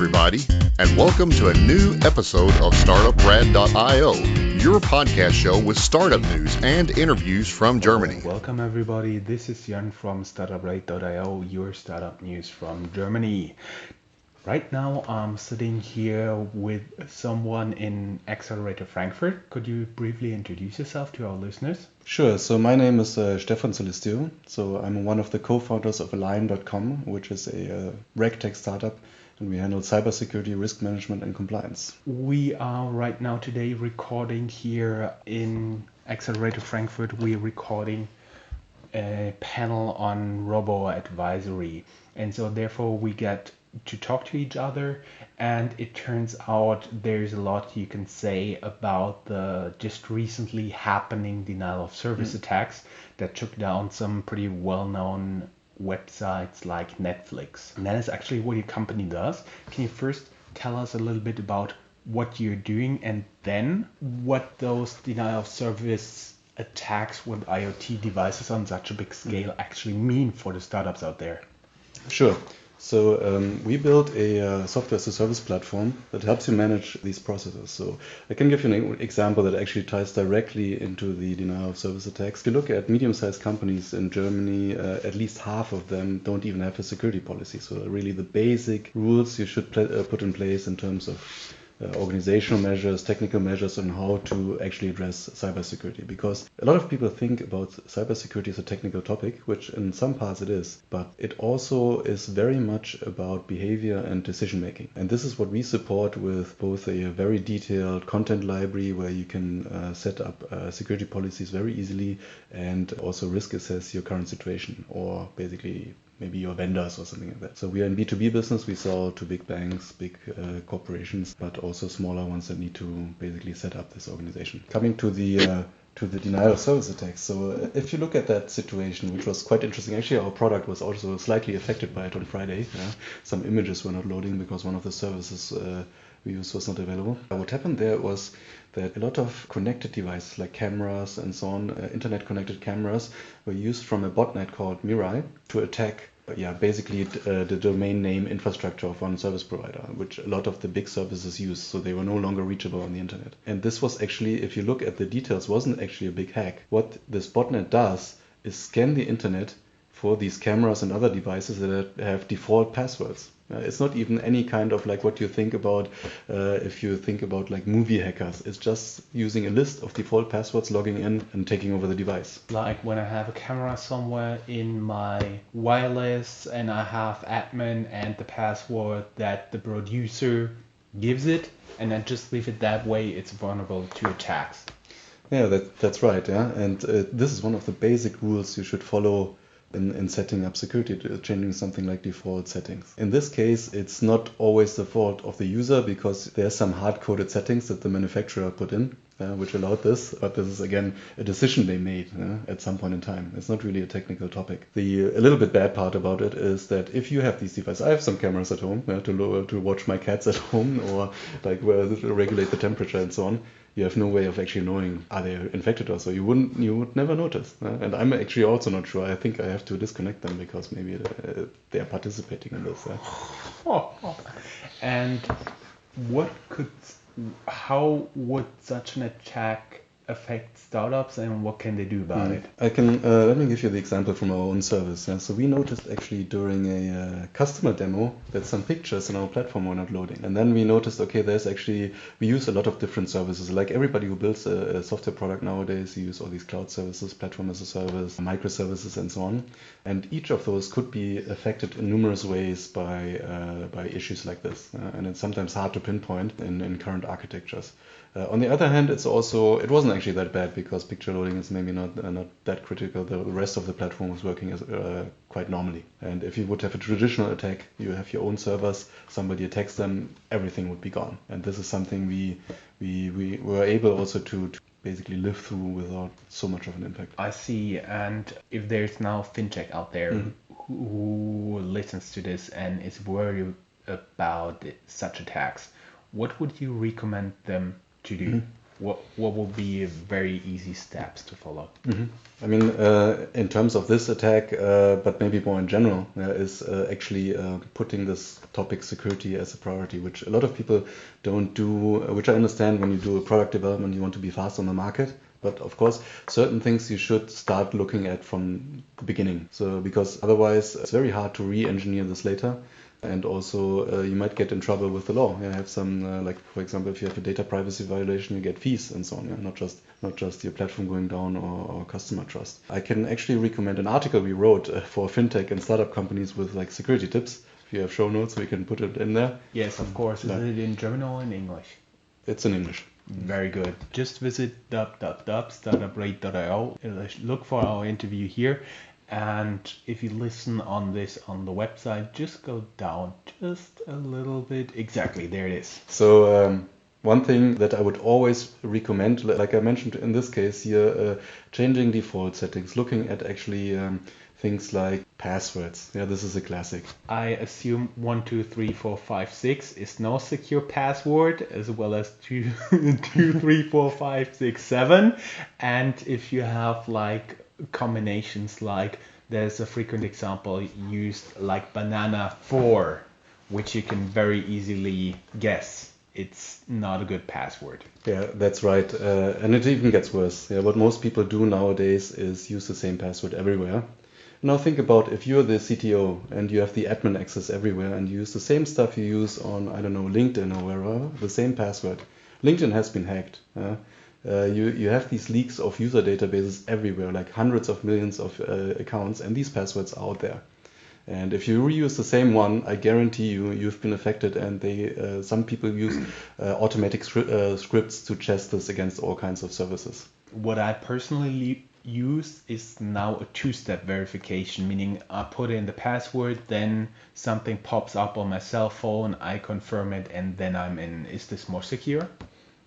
everybody, and welcome to a new episode of Startuprad.io, your podcast show with startup news and interviews from Germany. Welcome everybody, this is Joern from Startuprad.io, your startup news from Germany. Right now I'm sitting here with someone in Accelerator Frankfurt. Could you briefly introduce yourself to our listeners? Sure. So my name is Stefan. So I'm one of the co-founders of Alyne.com, which is a RegTech startup, and we handle cybersecurity, risk management, and compliance. We are right now today recording here in Accelerator Frankfurt. We're recording a panel on robo-advisory, and so therefore we get to talk to each other, and it turns out there's a lot you can say about the just recently happening denial of service attacks that took down some pretty well-known websites like Netflix. And that is actually what your company does. Can you first tell us a little bit about what you're doing and then what those denial of service attacks with IoT devices on such a big scale actually mean for the startups out there? Sure. So we built a software as a service platform that helps you manage these processes. So I can give you an example that actually ties directly into the denial of service attacks. If you look at medium-sized companies in Germany, at least half of them don't even have a security policy. So really the basic rules you should put in place in terms of organizational measures, technical measures on how to actually address cybersecurity. Because a lot of people think about cybersecurity as a technical topic, which in some parts it is, but it also is very much about behavior and decision making. And this is what we support with both a very detailed content library where you can set up security policies very easily and also risk assess your current situation or basically maybe your vendors or something like that. So we are in B2B business. We sell to big banks, big corporations, but also smaller ones that need to basically set up this organization. Coming to the denial of service attacks. So if you look at that situation, which was quite interesting, actually our product was also slightly affected by it on Friday. Some images were not loading because one of the services we used was not available. What happened there was that a lot of connected devices like cameras and so on, internet connected cameras, were used from a botnet called Mirai to attack basically the domain name infrastructure of one service provider, which a lot of the big services use, so they were no longer reachable on the internet. And this was actually, if you look at the details, wasn't actually a big hack. What this botnet does is scan the internet for these cameras and other devices that have default passwords. It's not even any kind of like what you think about if you think about like movie hackers. It's just using a list of default passwords, logging in and taking over the device. Like when I have a camera somewhere in my wireless and I have admin and the password that the producer gives it, and then just leave it that way, it's vulnerable to attacks. Yeah, that's right. Yeah, and this is one of the basic rules you should follow in setting up security, changing something like default settings. In this case, it's not always the fault of the user because there's some hard-coded settings that the manufacturer put in, which allowed this, but this is again a decision they made at some point in time. It's not really a technical topic. A little bit bad part about it is that if you have these devices, I have some cameras at home to watch my cats at home or like to regulate the temperature and so on. You have no way of actually knowing are they infected or so. You would never notice. And I'm actually also not sure. I think I have to disconnect them because maybe they are participating in this. And how would such an attack affect startups and what can they do about it? I can let me give you the example from our own service. So we noticed actually during a customer demo that some pictures in our platform were not loading, and then we noticed we use a lot of different services. Like everybody who builds a software product nowadays, you use all these cloud services, platform as a service, microservices, and so on. And each of those could be affected in numerous ways by issues like this, and it's sometimes hard to pinpoint in current architectures. On the other hand, it wasn't actually that bad because picture loading is maybe not that critical. The rest of the platform was working quite normally. And if you would have a traditional attack, you have your own servers, somebody attacks them, everything would be gone. And this is something we were able also to basically live through without so much of an impact. I see. And if there's now fintech out there who listens to this and is worried about such attacks, what would you recommend them to do? what would be very easy steps to follow? I mean, in terms of this attack, but maybe more in general, is actually putting this topic security as a priority, which a lot of people don't do, which I understand when you do a product development, you want to be fast on the market. But of course, certain things you should start looking at from the beginning. So because otherwise it's very hard to re-engineer this later. And also you might get in trouble with the law. You have some, like for example, if you have a data privacy violation, you get fees and so on. Yeah? Not just your platform going down or customer trust. I can actually recommend an article we wrote for fintech and startup companies with like security tips. If you have show notes, we can put it in there. Yes, of course. Is it in German or in English? It's in English. Very good. Just visit Startuprad.io. Look for our interview here. And if you listen on this on the website, just go down just a little bit. Exactly, there it is. So one thing that I would always recommend, like I mentioned in this case here, changing default settings, looking at actually things like passwords. Yeah, this is a classic. I assume 1, 2, 3, 4, 5, 6 is no secure password, as well as 2, 3, 4, 5, 6, 7. And if you have like combinations, like there's a frequent example used like banana 4, which you can very easily guess it's not a good password. Yeah, that's right. And it even gets worse. Yeah, what most people do nowadays is use the same password everywhere. Now think about if you're the CTO and you have the admin access everywhere and you use the same stuff you use on, I don't know, LinkedIn or wherever, the same password. LinkedIn has been hacked. You have these leaks of user databases everywhere, like hundreds of millions of accounts, and these passwords are out there. And if you reuse the same one, I guarantee you've been affected. And some people use automatic scripts to test this against all kinds of services. What I personally use is now a two-step verification, meaning I put in the password, then something pops up on my cell phone, I confirm it, and then I'm in. Is this more secure?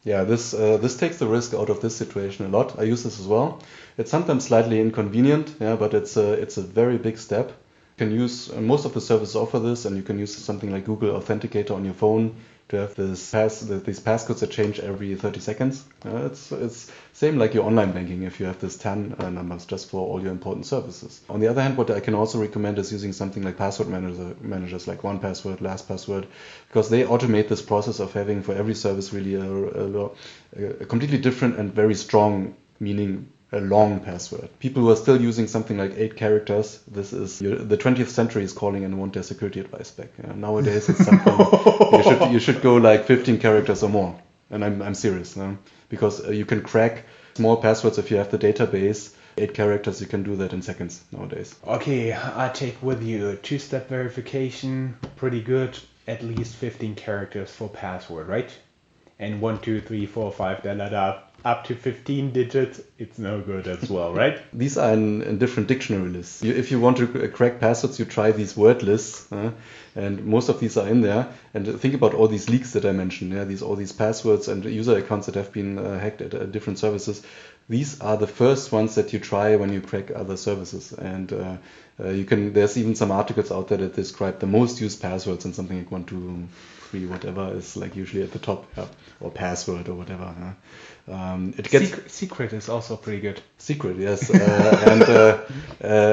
Yeah, this takes the risk out of this situation a lot. I use this as well. It's sometimes slightly inconvenient, yeah, but it's a very big step. You can use most of the services offer this, and you can use something like Google Authenticator on your phone to have these passcodes that change every 30 seconds. It's same like your online banking if you have this 10 numbers just for all your important services. On the other hand, what I can also recommend is using something like password managers like 1Password, LastPassword, because they automate this process of having for every service really a completely different and very strong, meaning a long password. People who are still using something like 8 characters, this is the 20th century is calling and want their security advice back. Nowadays it's something you should go like 15 characters or more. And I'm serious, because you can crack small passwords if you have the database. 8 characters, you can do that in seconds nowadays. Okay, I take with you a two-step verification, pretty good, at least 15 characters for password, right? And 1, 2, 3, 4, 5, up to 15 digits, it's no good as well, right? These are in different dictionary lists. If you want to crack passwords, you try these word lists, and most of these are in there. And think about all these leaks that I mentioned, all these passwords and user accounts that have been hacked at different services. These are the first ones that you try when you crack other services. And there's even some articles out there that describe the most used passwords, and something like 1, 2, 3, whatever is like usually at the top, or password or whatever. It gets secret is also pretty good. Secret, yes,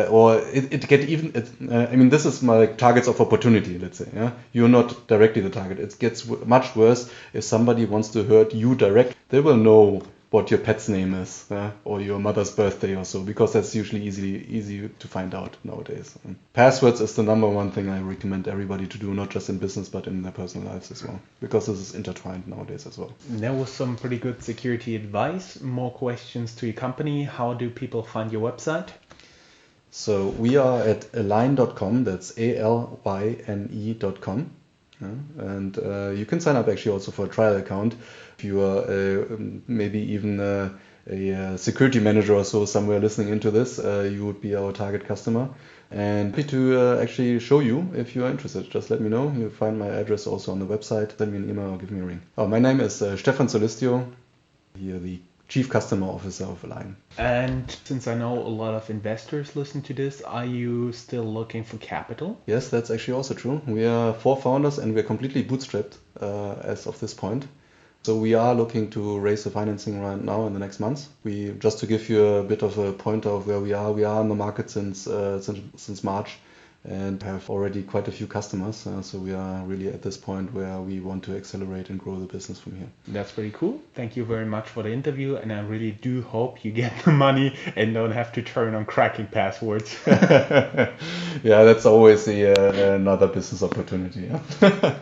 or it get even. I mean, this is my targets of opportunity. Let's say, you're not directly the target. It gets much worse if somebody wants to hurt you direct. They will know what your pet's name is, or your mother's birthday or so, because that's usually easy to find out nowadays. Passwords is the number one thing I recommend everybody to do, not just in business but in their personal lives as well, because this is intertwined nowadays as well. There was some pretty good security advice. More questions to your company. How do people find your website? So we are at alyne.com. That's ALYNE.com. And you can sign up actually also for a trial account. If you are maybe even a security manager or so somewhere listening into this, you would be our target customer. And happy to actually show you if you are interested. Just let me know. You'll find my address also on the website. Send me an email or give me a ring. My name is Stefan Solistio, here the Chief Customer Officer of Alyne. And since I know a lot of investors listen to this, are you still looking for capital? Yes, that's actually also true. We are 4 founders and we're completely bootstrapped as of this point. So we are looking to raise the financing right now in the next months. We just to give you a bit of a pointer of where we are. We are on the market since March and have already quite a few customers. So we are really at this point where we want to accelerate and grow the business from here. That's pretty cool. Thank you very much for the interview, and I really do hope you get the money and don't have to turn on cracking passwords. Yeah, that's always another business opportunity. Yeah.